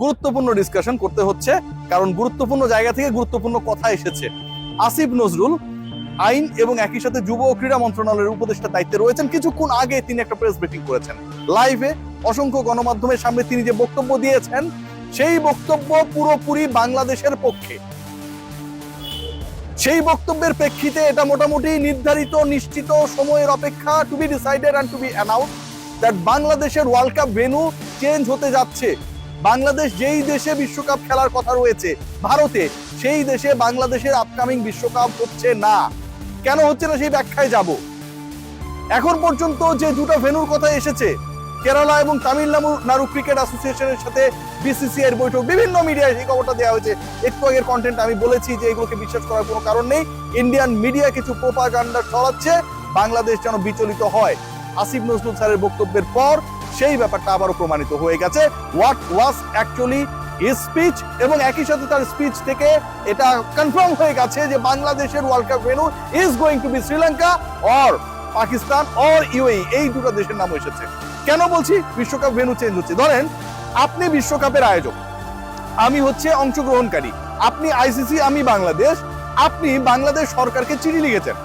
গুরুত্বপূর্ণ ডিসকাশন করতে হচ্ছে, কারণ গুরুত্বপূর্ণ জায়গা থেকে গুরুত্বপূর্ণ কথা এসেছে। আসিফ নজরুল আইন এবং একই সাথে যুব ও ক্রীড়া মন্ত্রণালয়ের উপদেষ্টার দায়িত্বে রয়েছেন। কিছুক্ষণ আগে তিনি একটা প্রেস ব্রিফিং করেছেন লাইভে, অসংখ্য গণমাধ্যমের সামনে তিনি যে বক্তব্য দিয়েছেন সেই বক্তব্য পুরোপুরি বাংলাদেশের পক্ষে। সেই বক্তব্যের প্রেক্ষিতে এটা মোটামুটি নির্ধারিত নিশ্চিত সময়ের অপেক্ষা, to be decided and to be announce that বাংলাদেশের ওয়ার্ল্ড কাপ ভেন্যু চেঞ্জ হতে যাচ্ছে। বাংলাদেশ যেই দেশে বিশ্বকাপ খেলার কথা রয়েছে ভারতে, সেই দেশে বাংলাদেশের আপকামিং বিশ্বকাপ হচ্ছে না। কেন হচ্ছে না সেই ব্যাখ্যায় যাব। এখন পর্যন্ত যে দুটো ভেন্যুর কথা এসেছে, কেরালা এবং তামিলনাড়ু ক্রিকেট অ্যাসোসিয়েশনের সাথে বিসিসিআই এর বৈঠক, বিভিন্ন মিডিয়ায় সেই খবরটা দেওয়া হয়েছে। একটু আগের কন্টেন্ট আমি বলেছি যে এগুলোকে বিশ্বাস করার কোনো কারণ নেই। ইন্ডিয়ান মিডিয়া কিছু প্রোপাগান্ডা ছড়াচ্ছে, বাংলাদেশ যেন বিচলিত হয়। আসিফ নজরুল স্যারের বক্তব্যের পর সেই ব্যাপারটা আবারও প্রমাণিত হয়ে গেছে what was actually his speech, এবং একই সাথে তার স্পিচ থেকে এটা কনফার্ম হয়ে গেছে যে বাংলাদেশের world cup venue is going to be Sri Lanka or Pakistan or UAE, এই দুটো দেশের নাম এসেছে। কেন বলছি বিশ্বকাপ ভেন্যু চেঞ্জ হচ্ছে? ধরেন আপনি বিশ্বকাপের আয়োজক, আমি হচ্ছে অংশগ্রহণকারী, আপনি আইসিসি, আমি বাংলাদেশ। আপনি বাংলাদেশ সরকারকে চিঠি লিখেছেন।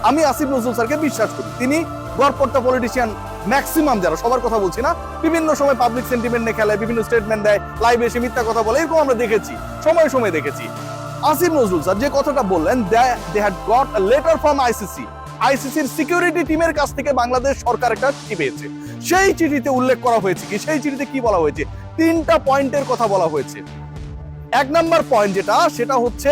আমি আসিফ নজরুল স্যারকে বিশ্বাস করি, তিনি গড়পড়তা পলিটিশিয়ান, ম্যাক্সিমাম যারা, সবার কথা বলছি না, বিভিন্ন সময় পাবলিক সেন্টিমেন্ট নিয়ে খেলায়, বিভিন্ন স্টেটমেন্ট দেয়, লাইভে এসে মিথ্যা কথা বলে, এরকম আমরা দেখেছি, সময় সময় দেখেছি। আসিফ নজরুল স্যার যে কথাটা বললেন, they had got a letter from ICC, আইসিসির সিকিউরিটি টিমের কাছ থেকে বাংলাদেশ সরকার একটা চিঠি পেয়েছে। সেই চিঠিতে উল্লেখ করা হয়েছে কি, সেই চিঠিতে কি বলা হয়েছে? 3টা পয়েন্টের কথা বলা হয়েছে। 1 নাম্বার পয়েন্ট যেটা, সেটা হচ্ছে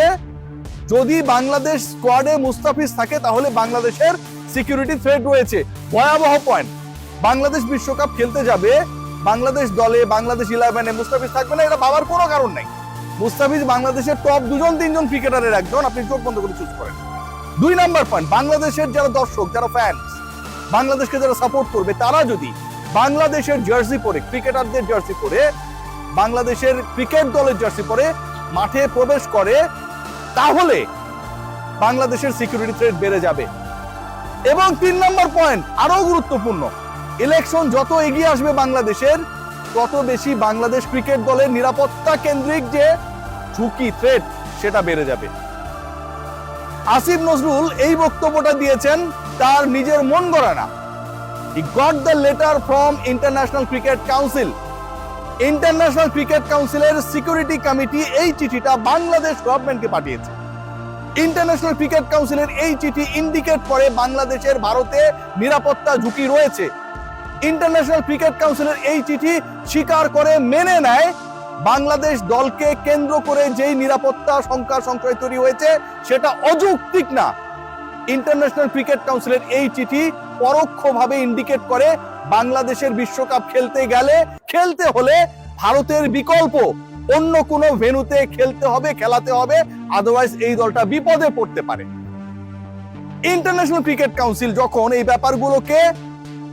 যদি বাংলাদেশ স্কোয়াডে মুস্তাফিজ থাকে তাহলে বাংলাদেশের সিকিউরিটি থ্রেট রয়েছে। ভয়াবহ পয়েন্ট। বাংলাদেশ বিশ্বকাপ খেলতে যাবে, বাংলাদেশ দলে, বাংলাদেশ 11-এ মুস্তাফিজ থাকবে না, এটা ভাবার কোনো কারণ নাই। মুস্তাফিজ বাংলাদেশের টপ 2-3 ক্রিকেটারের একজন, আপনি চোখ বন্ধ করে চুজ করেন। 2 নাম্বার পয়েন্ট, বাংলাদেশের যারা দর্শক, যারা ফ্যান্স, বাংলাদেশকে যারা সাপোর্ট করবে, তারা যদি বাংলাদেশের জার্সি পরে, ক্রিকেটারদের জার্সি পরে, বাংলাদেশের ক্রিকেট দলের জার্সি পরে মাঠে প্রবেশ করে, তাহলে বাংলাদেশের সিকিউরিটি থ্রেট বেড়ে যাবে। এবং 3 নম্বর পয়েন্ট আরো গুরুত্বপূর্ণ, ইলেকশন যত এগিয়ে আসবে বাংলাদেশের, তত বেশি বাংলাদেশ ক্রিকেট দলের নিরাপত্তা কেন্দ্রিক যে ঝুঁকি, থ্রেট, সেটা বেড়ে যাবে। আসিফ নজরুল এই বক্তব্যটা দিয়েছেন তার নিজের মন গড়া না। He got the letter from International Cricket Council. International cricket কাউন্সিলের সিকিউরিটি কমিটি এই চিঠিটা বাংলাদেশ গভর্নমেন্টকে পাঠিয়েছে। ইন্টারন্যাশনাল ক্রিকেট কাউন্সিলের এই চিঠি ইন্ডিকেট করে বাংলাদেশের ভারতে নিরাপত্তা ঝুঁকি রয়েছে। ইন্টারন্যাশনাল ক্রিকেট কাউন্সিলের এই চিঠি স্বীকার করে মেনে নেয় বাংলাদেশ দলকে কেন্দ্র করে যেই নিরাপত্তা সংশয় তৈরি হয়েছে সেটা অযৌক্তিক না। ইন্টারন্যাশনাল ক্রিকেট কাউন্সিলের এই চিঠি পরোক্ষভাবে ইন্ডিকেট করে বাংলাদেশের বিশ্বকাপ খেলতে হলে ভারতের বিকল্প অন্য কোনো ভেন্যুতে খেলাতে হবে, আদারওয়াইজ এই দলটা বিপদে পড়তে পারে। ইন্টারন্যাশনাল ক্রিকেট কাউন্সিল যখন এই ব্যাপারগুলোকে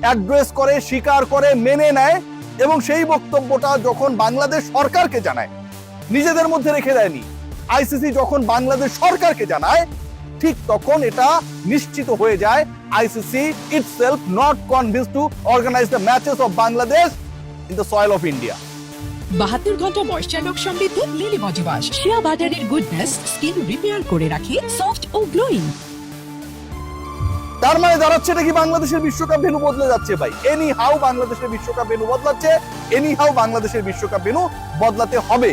অ্যাড্রেস করে, স্বীকার করে, মেনে নেয়, এবং সেই বক্তব্যটা যখন বাংলাদেশ সরকারকে জানায়, নিজেদের মধ্যে রেখে দেয়নি, আইসিসি যখন বাংলাদেশ সরকারকে জানায়, ঠিক তখন এটা নিশ্চিত হয়ে যায় ICC itself not convinced to organize the matches of Bangladesh in the soil of India. 72 ঘন্টা ময়েশ্চার লক সমৃদ্ধ লিলি বডি ওয়াশ, শিয়া বাটারের গুডনেস স্কিন রিপেয়ার করে রাখে সফট ও গ্লোয়িং। তার মানে দাঁড়াচ্ছে এটা কি বাংলাদেশের বিশ্বকাপ ভেন্যু বদলে যাচ্ছে ভাই। এনি হাউ বাংলাদেশের বিশ্বকাপ ভেন্যু বদলাচ্ছে, এনি হাউ বাংলাদেশের বিশ্বকাপ ভেন্যু বদলাতে হবে।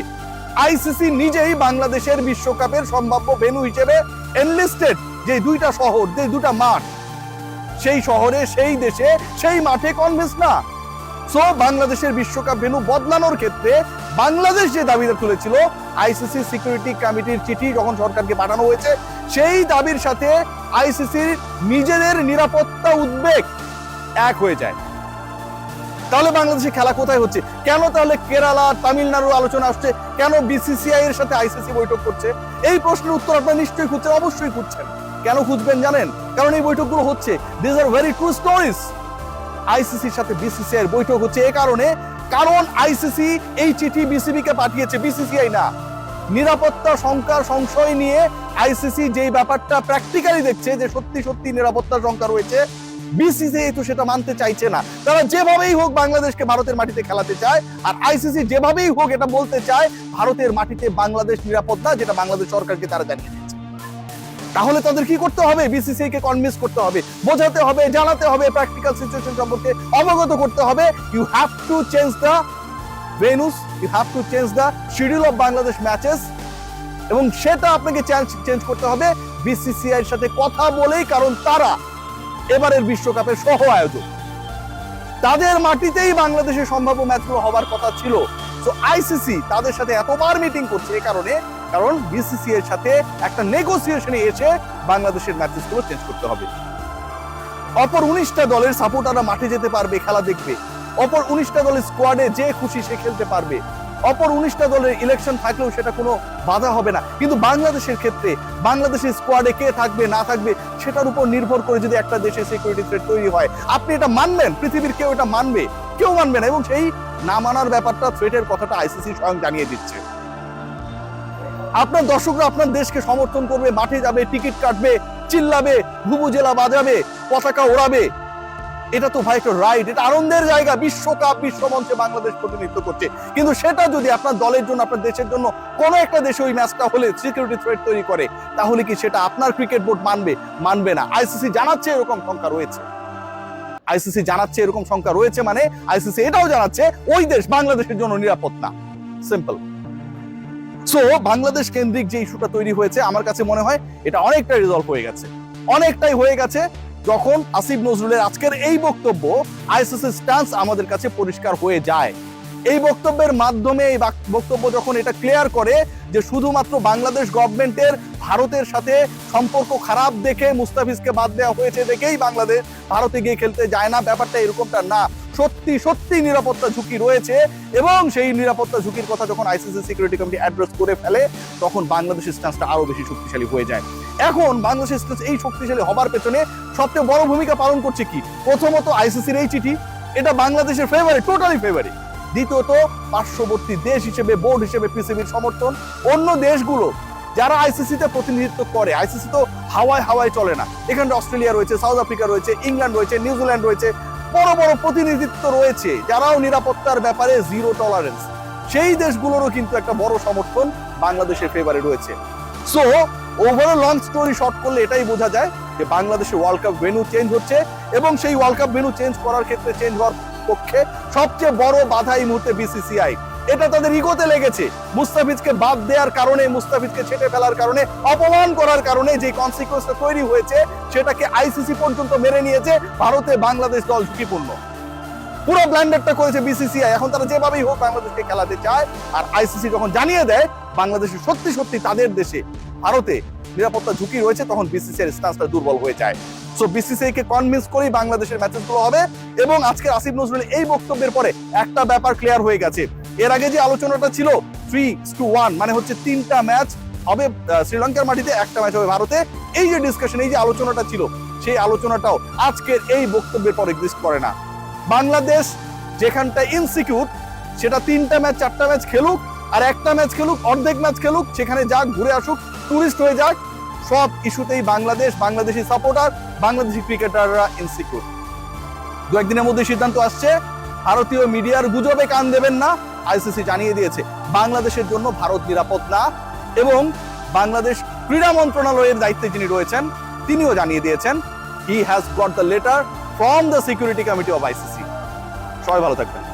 আইসিসি নিজেই বাংলাদেশের বিশ্বকাপের সম্ভাব্য ভেন্যু হিসেবে এনলিস্টেড যে 2টা শহর, যে 2টা মাঠ, সেই শহরে, সেই দেশে, সেই মাঠে কনভিন্স না। সো বাংলাদেশের বিশ্বকাপ ভেন্যু বদলানোর ক্ষেত্রে বাংলাদেশ যে দাবিটা তুলেছিল, আইসিসি সিকিউরিটি কমিটির চিঠি যখন সরকারকে পাঠানো হয়েছে, সেই দাবির সাথে আইসিসির নিজেদের নিরাপত্তা উদ্বেগ এক হয়ে যায়। তাহলে বাংলাদেশে খেলা কোথায় হচ্ছে? কেন তাহলে কেরালা, তামিলনাড়ুর আলোচনা আসছে? কেন বিসিসিআই এর সাথে আইসিসি বৈঠক করছে? এই প্রশ্নের উত্তর আপনারা নিশ্চয়ই খুঁজছেন, অবশ্যই খুঁজছেন। কেন খুঁজবেন জানেন? কারণ এই বৈঠকগুলো হচ্ছে, this are very true stories. আইসিসির সাথে বিসিসিআই এর বৈঠক হচ্ছে এ কারণে, কারণ আইসিসি এই চিঠি বিসিবি কে পাঠিয়েছে, বিসিসিআই না। নিরাপত্তা সংশয় নিয়ে আইসিসি যেই ব্যাপারটা প্র্যাকটিক্যালি দেখছে যে সত্যি সত্যি নিরাপত্তা শঙ্কা রয়েছে, বিসিসিআই তো সেটা মানতে চাইছে না। তারা যেভাবেই হোক বাংলাদেশকে ভারতের মাটিতে খেলাতে চায়, আর আইসিসি যেভাবেই হোক এটা বলতে চায় ভারতের মাটিতে বাংলাদেশ নিরাপদ না, যেটা বাংলাদেশ সরকারকে তারা জানিয়ে দিয়েছে। তাহলে তাদের কি করতে হবে? বিসিসিআই কে কনভিন্স করতে হবে, বোঝাতে হবে, জানাতে হবে, প্র্যাকটিক্যাল সিচুয়েশন সম্পর্কে অবগত করতে হবে। You have to change the venues, you have to change the schedule of Bangladesh matches, এবং সেটা আপনাকে চেঞ্জ করতে হবে বিসিসিআই এর সাথে কথা বলেই, কারণ তারা এবারের বিশ্বকাপের সহ আয়োজক। তাদের মাটিতেই বাংলাদেশের সম্ভাব্য ম্যাচগুলো হবার কথা ছিল। তো আইসিসি তাদের সাথে এতবার মিটিং করছে এই কারণে, কারণ বিসিসিআই এর সাথে একটা নেগোসিয়েশনে এসে বাংলাদেশের ম্যাচেসগুলো চেঞ্জ করতে হবে। অপর 19টা দলের সাপোর্টাররা মাঠে যেতে পারবে, খেলা দেখবে। অপর 19টা দলের স্কোয়াডে যে খুশি সে খেলতে পারবে। অপর 19টা দলের ইলেকশন থাকলেও সেটা কোনো বাধা হবে না। কিন্তু বাংলাদেশের ক্ষেত্রে বাংলাদেশের স্কোয়াডে কে থাকবে না থাকবে সেটার উপর নির্ভর করে যদি একটা দেশে সিকিউরিটি থ্রেট তৈরি হয়, আপনি এটা মানবেন? পৃথিবীর কেউ এটা মানবে? কেউ মানবে না। এবং সেই না মানার ব্যাপারটা, থ্রেটের কথাটা আইসিসি স্বয়ং জানিয়ে দিচ্ছে। আপনার দর্শকরা আপনার দেশকে সমর্থন করবে, মাঠে যাবে, টিকিট কাটবে, চিল্লাবে, ভুবুজেলা বাজাবে, পতাকা ওড়াবে। এটা তো ভাই একটা রাইট, এটা আনন্দের জায়গা। বিশ্বকাপ, বিশ্বমঞ্চে বাংলাদেশ প্রতিনিধিত্ব করছে। কিন্তু সেটা যদি আপনার দলের জন্য, আপনার দেশের জন্য কোনো একটা দেশে ওই ম্যাচটা হলে সিকিউরিটি থ্রেট তৈরি করে, তাহলে কি সেটা আপনার ক্রিকেট বোর্ড মানবে? মানবে না। আইসিসি জানাচ্ছে এরকম শঙ্কা রয়েছে। আইসিসি জানাচ্ছে এরকম শঙ্কা রয়েছে মানে আইসিসি এটাও জানাচ্ছে ওই দেশ বাংলাদেশের জন্য নিরাপদ না। সিম্পল। সো বাংলাদেশ কেন্দ্রিক যে ইস্যুটা তৈরি হয়েছে, আমার কাছে মনে হয় এটা অনেকটাই রিজলভ হয়ে গেছে, অনেকটাই হয়ে গেছে। যখন আসিফ নজরুলের আজকের এই বক্তব্য, আইসিসি স্ট্যান্স আমাদের কাছে পরিষ্কার হয়ে যায়। এই বক্তব্যের মাধ্যমে, এই বক্তব্য যখন এটা ক্লিয়ার করে যে শুধুমাত্র বাংলাদেশ গভর্নমেন্টের ভারতের সাথে সম্পর্ক খারাপ দেখে মুস্তাফিজকে বাদ দেওয়া হয়েছে দেখেই বাংলাদেশ ভারতে গিয়ে খেলতে যায় না, ব্যাপারটা এরকমটা না। সত্যি সত্যি নিরাপত্তা ঝুঁকি রয়েছে, এবং সেই নিরাপত্তা ঝুঁকির কথা যখন আইসিসি সিকিউরিটি কমিটি অ্যাড্রেস করে ফেলে, তখন বাংলাদেশের স্ট্যান্সটা আরো বেশি শক্তিশালী হয়ে যায়। এখন বাংলাদেশের স্ট্যান্স এই শক্তিশালী হবার পেছনে সবচেয়ে বড় ভূমিকা পালন করছে কি? প্রথমত আইসিসির এই চিঠি, এটা বাংলাদেশের ফেভারে, টোটালি ফেভারে। দ্বিতীয়ত পার্শ্ববর্তী দেশ হিসেবে, বোর্ড হিসেবে পিসিবির সমর্থন। অন্য দেশগুলো যারা আইসিসিতে প্রতিনিধিত্ব করে, আইসিসি তো হাওয়ায় হাওয়ায় চলে না। এখানে অস্ট্রেলিয়া রয়েছে, সাউথ আফ্রিকা রয়েছে, ইংল্যান্ড রয়েছে, নিউজিল্যান্ড রয়েছে, বড় বড় প্রতিনিধিত্ব রয়েছে যারাও নিরাপত্তার ব্যাপারে জিরো টলারেন্স। সেই দেশগুলোরও কিন্তু একটা বড় সমর্থন বাংলাদেশের ফেভারে রয়েছে। So overall long story short করলে এটাই বোঝা যায় যে বাংলাদেশের ওয়ার্ল্ড কাপ ভেন্যু চেঞ্জ হচ্ছে, এবং সেই ওয়ার্ল্ড কাপ ভেন্যু চেঞ্জ করার ক্ষেত্রে, চেঞ্জ হওয়ার পক্ষে সবচেয়ে বড় বাধা এই মুহূর্তে বিসিসিআই। এটা তাদের ইগোতে লেগেছে। মুস্তাফিজকে বাদ দেওয়ার কারণে, মুস্তাফিজকে ছেটে ফেলার কারণে, অপমান করার কারণে যে কনসিকুয়েন্সটা তৈরি হয়েছে, সেটাকে আইসিসি পর্যন্ত মেনে নিয়েছে। ভারতে বাংলাদেশ দল ঝুঁকিপূর্ণ, পুরো ব্ল্যান্ডারটা করেছে বিসিসিআই। এখন তারা যেভাবেই হোক বাংলাদেশকে খেলাতে চায়, আর আইসিসি যখন জানিয়ে দেয় বাংলাদেশে সত্যি সত্যি তাদের দেশে, ভারতে নিরাপত্তা ঝুঁকি রয়েছে, তখন বিসিসিআই এর স্ট্যান্সটা দুর্বল হয়ে যায়। সো বিসিসিআই কে কনভিন্স করেই বাংলাদেশের ম্যাচেসগুলো হবে। এবং আজকে আসিফ নজরুলের এই বক্তব্যের পরে একটা ব্যাপার ক্লিয়ার হয়ে গেছে। এর আগে যে আলোচনাটা ছিল 3-1, মানে হচ্ছে 3টা ম্যাচ হবে শ্রীলঙ্কার মাটিতে, একটা ম্যাচ হবে ভারতে, এই যে ডিসকাশন, এই যে আলোচনাটা ছিল, সেই আলোচনাটাও আজকের এই বক্তব্যের পর এক্সিস্ট করে না। বাংলাদেশ যেখানটা ইনসিকিউর, সেটা 3টা ম্যাচ 4টা ম্যাচ খেলুক, আর একটা ম্যাচ খেলুক, অর্ধেক ম্যাচ খেলুক, সেখানে যাক, ঘুরে আসুক, টুরিস্ট হয়ে যাক, সব ইস্যুতেই বাংলাদেশ, বাংলাদেশি সাপোর্টার, বাংলাদেশি ক্রিকেটাররা ইনসিকিউর। 2-1 দিনের মধ্যে সিদ্ধান্ত আসছে। ভারতীয় মিডিয়ার গুজবে কান দেবেন না। আইসিসি জানিয়ে দিয়েছে বাংলাদেশের জন্য ভারত নিরাপদ না, এবং বাংলাদেশ ক্রীড়া মন্ত্রণালয়ের দায়িত্বে যিনি রয়েছেন তিনিও জানিয়ে দিয়েছেন, he has got the letter from the security committee of ICC. সবাই ভালো থাকবেন।